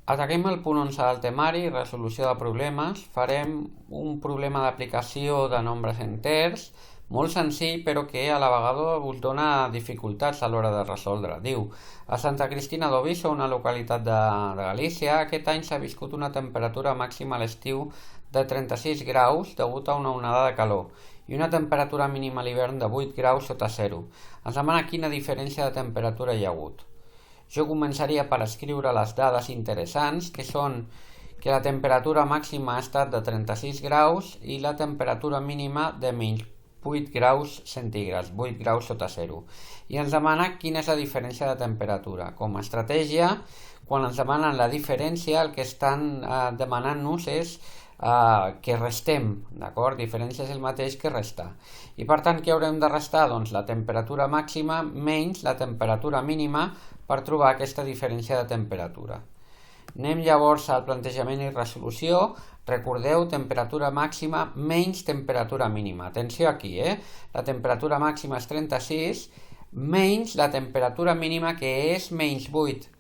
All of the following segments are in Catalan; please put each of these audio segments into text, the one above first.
Ataquem el punt 11 del temari, resolució de problemes. Farem un problema d'aplicació de nombres enters, molt senzill però que a la vegada us dona dificultats a l'hora de resoldre. Diu, a Santa Cristina d'Oviso, una localitat de Galícia, aquest any s'ha viscut una temperatura màxima a l'estiu de 36 graus degut a una onada de calor i una temperatura mínima a l'hivern de 8 graus sota zero. Ens demana quina diferència de temperatura hi ha hagut. Jo començaria per escriure les dades interessants, que són que la temperatura màxima ha estat de 36 graus i la temperatura mínima de menys 8 graus centígrads, 8 graus sota zero. I ens demana quina és la diferència de temperatura. Com a estratègia, quan ens demanen la diferència, el que estan demanant-nos és que restem, d'acord? Diferència és el mateix que restar. I per tant, què haurem de restar? Doncs la temperatura màxima menys la temperatura mínima per trobar aquesta diferència de temperatura. Anem llavors al plantejament i resolució. Recordeu, temperatura màxima menys temperatura mínima. Atenció aquí, La temperatura màxima és 36 menys la temperatura mínima, que és menys 8.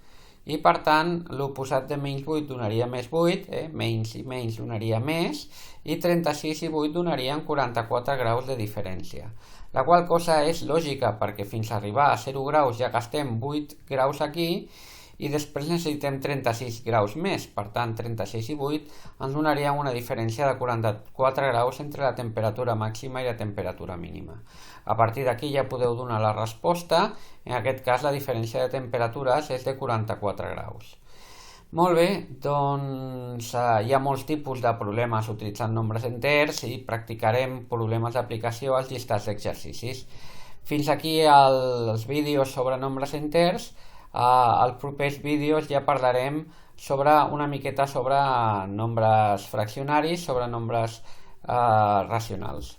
I per tant, l'oposat de menys 8 donaria més 8, menys i menys donaria més, i 36 i 8 donarien 44 graus de diferència. La qual cosa és lògica, perquè fins a arribar a 0 graus ja gastem 8 graus aquí, i després necessitem 36 graus més. Per tant, 36 i 8 ens donaria una diferència de 44 graus entre la temperatura màxima i la temperatura mínima. A partir d'aquí ja podeu donar la resposta. En aquest cas la diferència de temperatures és de 44 graus. Molt bé, doncs hi ha molts tipus de problemes utilitzant nombres enters i practicarem problemes d'aplicació als llistats d'exercicis. Fins aquí els vídeos sobre nombres enters. Als propers vídeos ja parlarem una miqueta sobre nombres fraccionaris, sobre nombres racionals.